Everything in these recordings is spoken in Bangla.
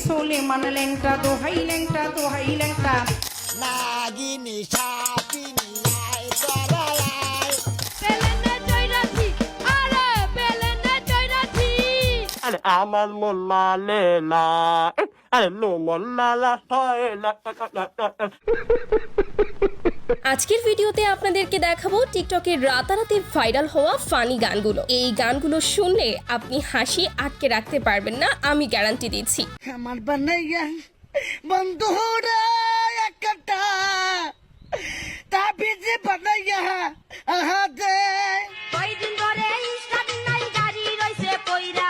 সোলেমান ল্যাংটা দোহাই ল্যাংটা দোহাই ল্যাংটা নাগিনী সাপিনী আয় তরায় পেলেনে জয়রাথি আরে পেলেনে জয়রাথি আরে আমার মোল্লা লেলা আরে লো মোল্লা লা হয় না। আজকের ভিডিওতে আপনাদেরকে দেখাবো টিকটকের রাতারাতি ভাইরাল হওয়া ফানি গানগুলো। এই গানগুলো শুনলে আপনি হাসি আটকে রাখতে পারবেন না, আমি গ্যারান্টি দিচ্ছি। আমার বানাইয়া বন্ধুরা একটা তাবিজ বানাইয়া আহা দে কয়দিন ধরে ইনস্টাট নাই গাড়ি রইছে পয়রা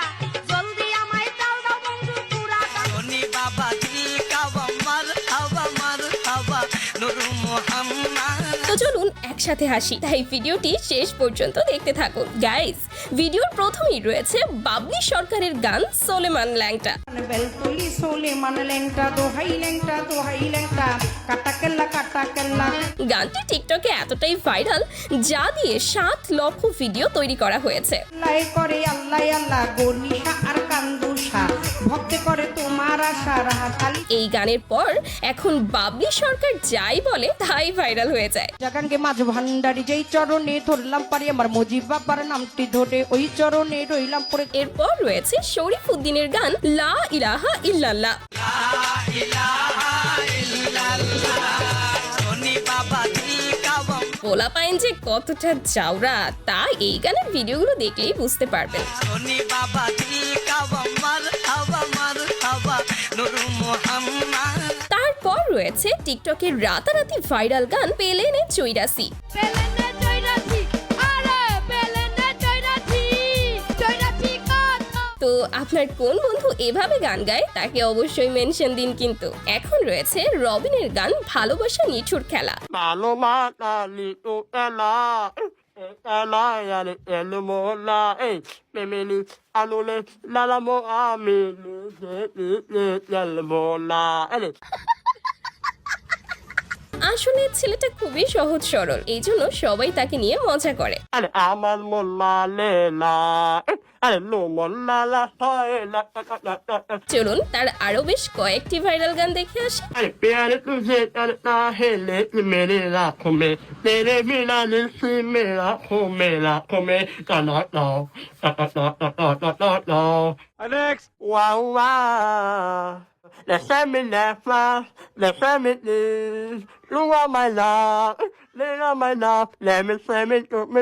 জলদি আমায় দাও দাও বন্ধু পুরা শনি বাবা দিল কাবা মার হাওয়া নূর মোহাম্মদ। তো চলুন একসাথে হাসি, তাই ভিডিওটি শেষ পর্যন্ত দেখতে থাকুন। গাইস, ভিডিওর প্রথমেই রয়েছে বাবলি সরকারের গান সোলেমান ল্যাংটা। বেলতুলি সোলেমান ল্যাংটা দোহাই ল্যাংটা দোহাই ল্যাংটা কাটা কেল্লা কাটা কেল্লা। গানটি টিকটকে এতটাই ভাইরাল যা দিয়ে 7 লক্ষ ভিডিও তৈরি করা হয়েছে। লাই করে আল্লাহ আল্লাহ গনিশা আর কান্দুষা ভক্তে করে তোমার আশা রাহাতালি। এই গানের পর এখন বাবলি সরকার যাই বলে তাই ভাইরাল হয়ে যায়। জাগানকে মাঝ ভান্ডারি যেই চরণে ধরলাম পারি আমার মুজিব বাবার নামটি ধরে ওই চরণে রইলাম পরে। এরপর রয়েছে শরীফ উদ্দিনের গান লা ইলাহা ইল্লাল্লাহ। পোলা পাইন যে কতটা চাওরা তা এই গানের ভিডিওগুলো দেখলেই বুঝতে পারবেন। তারপর রয়েছে টিকটকের রাতারাতি ভাইরাল গান পেলেনে চৈরাসি। পেলেনে জয়রাথি আরে পেলেনে জয়রাথি জয়রাথি কথা তো আপনার কোন বন্ধু এভাবে গান গায় তাকে অবশ্যই মেনশন দিন। কিন্তু এখন রয়েছে রবিনের গান ভালোবাসা নিঠুর খেলা। ভালো মাতালি তো এলা এলা আরে এলো মোলা এই মেমেলি আলুলে লালামো আমি মোলা আরে। আসলে ছেলেটা খুবই সহজ সরল, এই জন্য সবাই তাকে নিয়ে মজা করে। আরে আমার মোল্লা লেলা আরে লো মোল্লা লা হয় না। চলুন তার আরো বেশ কয়েকটি ভাইরাল গান দেখে আসি। अरे प्यारे तुझे करना है लेकिन मेरे आँखों में तेरे बिना दिल से मेरा खो मेरा खो में काना no. Next. Wow wow. The family never, the family. You are my love, you are my love. Let me say me to me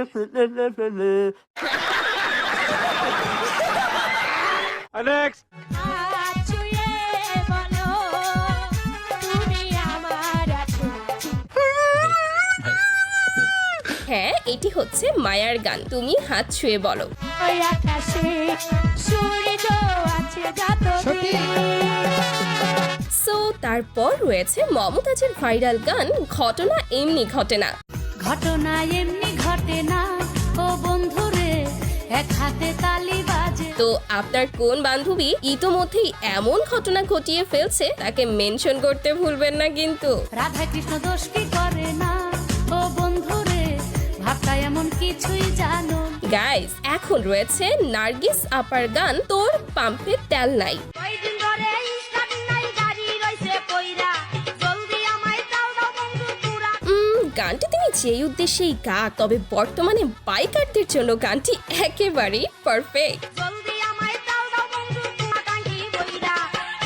Next. ছুঁয়ে বলো তুমি আমার আছো হ্যাঁ, এটি হচ্ছে মায়ার গান তুমি হাত ছুঁয়ে বলো। ওই আকাশে সূর্য আছে যতদিন সো তারপর রয়েছে মমতাজের ভাইরাল গান ঘটনা এমনি ঘটে না। ঘটনা এমনি ঘটে না ও বন্ধুরে এক হাতে তালি বাজে তো আপনার কোন বান্ধবী ইতোমধ্যেই এমন ঘটনা ঘটিয়ে ফেলছে তাকে মেনশন করতে ভুলবেন না কিন্তু। রাধা কৃষ্ণ দোষ কি করে না ও বন্ধুরে ভাবটা এমন কিছুই জানো গাইস, এখন রয়েছে নার্গিস আপার গান তোর পাম্পে তেল নাই। কয়দিন ধরে ইনস্টাট নাই গাড়ি রইছে পয়রা জলদি আমায় দাও দাও বন্ধু পুরা গানটি তিনি যেই উদ্দেশ্যেই গাক, তবে বর্তমানে বাইকারদের জন্য গানটি একেবারেই পারফেক্ট। জলদি আমায় দাও দাও বন্ধু পুরা টাঙ্কি বইরা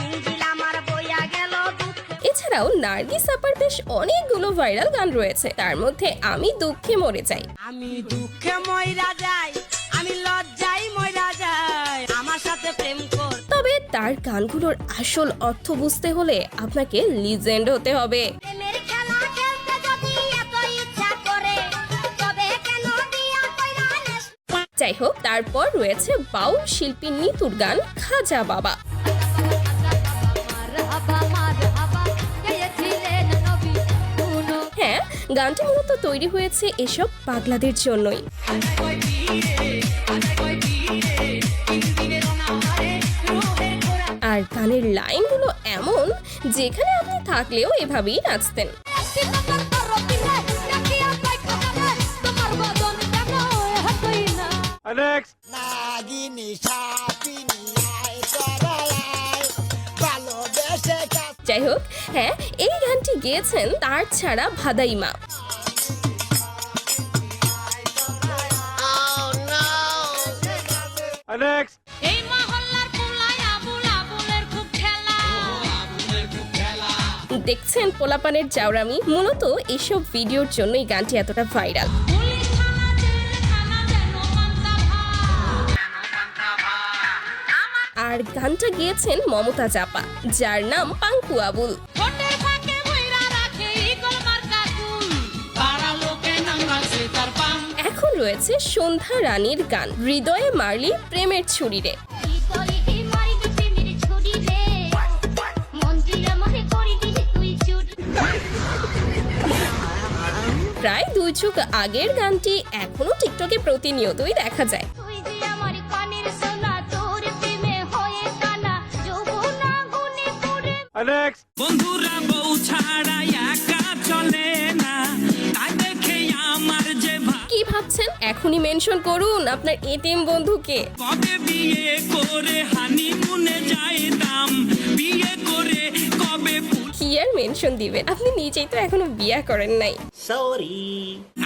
ইঞ্জিল আমার বইয়া গেল দুঃখ এছাড়াও নার্গিস আপার বেশ অনেকগুলো ভাইরাল গান রয়েছে, তার মধ্যে আমি দুঃখে মরে যাই। আমি দুঃখে ময়রা যাই আমি লজ্জায় ময়রা যাই আমার সাথে প্রেম কর। তবে তার গানগুলোর আসল অর্থ বুঝতে হলে আপনাকে লিজেন্ড হতে হবে। প্রেমের খেলা খেলতে যদি এত ইচ্ছা করে তবে কেন দিয়া কইরা নেস যাই হোক, তারপর রয়েছে বাউল শিল্পী নিতুর গান খাজা বাবা। মারহাবা গেয়েছিলেন নবী শুনো হ্যাঁ, গানটি মূলত তৈরি হয়েছে এসব পাগলাদের জন্যই। আর গানের লাইনগুলো এমন যেখানে আপনি থাকলেও এভাবেই নাচতেন। Next. নাগিনী সাপিনী আয় তরায় ভালো যাই হোক, হ্যাঁ, এই গানটি গেয়েছেন তার ছাড়া ভাদাইমা। Next. এই মহল্লার পোলায় আবুল আবুলের খুব খেলা দেখছেন পোলাপানের জাউরামি। মূলত এসব ভিডিওর জন্যই গানটি এতটা ভাইরাল। পুলিশ থানা জেল থানা যেন মান্তা আর গানটা গেয়েছেন মমতা জাপা, যার নাম পাঙ্কু আবুল। ঠোঁটের ফাঁকে ভইরা রাখে ইগল মার্কা কুল পাড়া লোকে নাম রাখছে তার পাম এখন রয়েছে সন্ধ্যা রানীর গান হৃদয়ে মারলি প্রেমের ছুরি রে। প্রায় 2 যুগ আগের গানটি এখনো টিকটকে প্রতিনিয়তই দেখা যায়। Next. বন্ধুরা বউ ছাড়া একা চলে না, তাই দেখে আমার যে কি ভাবছেন? এখনই মেনশন করুন আপনার এতিম বন্ধুকে। কবে বিয়ে করে হানিমুনে যাইতাম, বিয়ে করে কবে কি আর মেনশন দিবেন, আপনি নিজেই তো এখনো বিয়ে করেন নাই।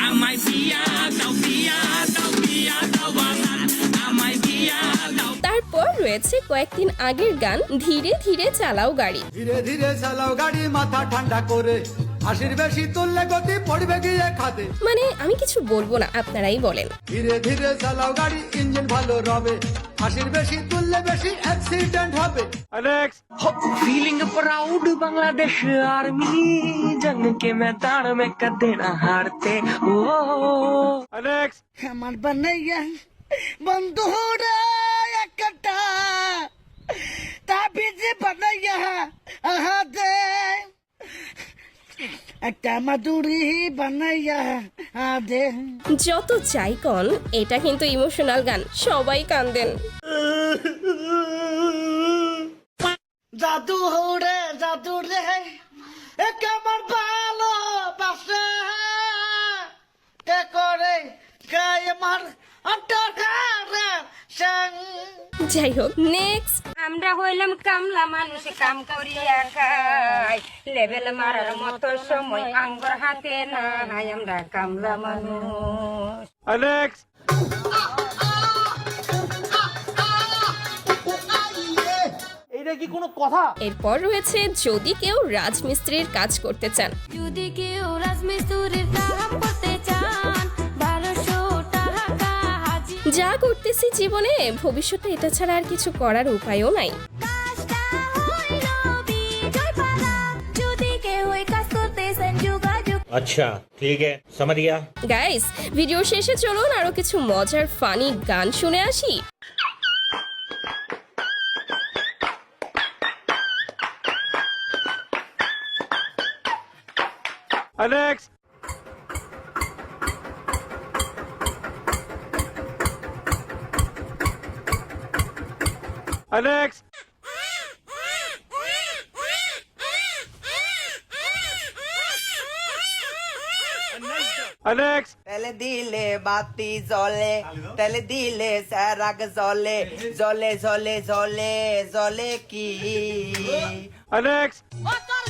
আমায় বিয়া দাও, বিয়া দাও, বিয়া দাও বাজান, আমায় বিয়া দাও। তারপর রয়েছে কয়েকদিন আগের গান ধীরে ধীরে চালাও গাড়ি। ধীরে ধীরে চালাও গাড়ি মাথা ঠান্ডা করে, হাসির বেশি তুললে গতি পড়বে গিয়ে খাতে। মানে আমি কিছু বলবো না, আপনারাই বলেন। ধীরে ধীরে চালাও গাড়ি ইঞ্জিন ভালো রবে, হাসির বেশি তুললে বেশি অ্যাক্সিডেন্ট হবে। Next. Feeling proud Bangladesh army, जंग के मैदान में कदे ना हारते। ओ Next. আমার বানাইয়া বন্ধুরা একটা তাবিজে বানাইয়া আহা দে একটা মাদুরি বানাইয়া দে। যত চাই কন, এটা কিন্তু ইমোশনাল গান, সবাই কান্দেন। জাদু রে এ কেমন ভালো বাসা কে করে গায়ে আমার অন্তরে সং। যাই হোক, নেক্সট। আমরা হইলাম কামলা মানুষ, কাম করিয়া খাই, লেভেল মারার মতো সময় আঙ্গুর হাতে নাই, আমরা কামলা মানুষ। Next. এরপর রয়েছে যদি কেউ রাজমিস্ত্রির কাজ করতে চান। যদি কেউ রাজমিস্ত্রির কাম করতে চান 1200 টাকা হাজির। যা করতেছি জীবনে, ভবিষ্যতে এটা ছাড়া আর কিছু করার উপায়ও নাই। কাজটা হইল বিজয় পালা, যদি কেউ এই কাজ করতেছেন যোগাযোগ। अच्छा ठीक है समझ गया। গাইস, ভিডিও শেষে চলুন আরো কিছু মজার ফানি গান শুনে আসি। Next. Next. Next. তেলে দিলে বাতি জ্বলে, তেলে দিলে স্যারাগ জ্বলে, জ্বলে জ্বলে জ্বলে জ্বলে কি Next. ও তোর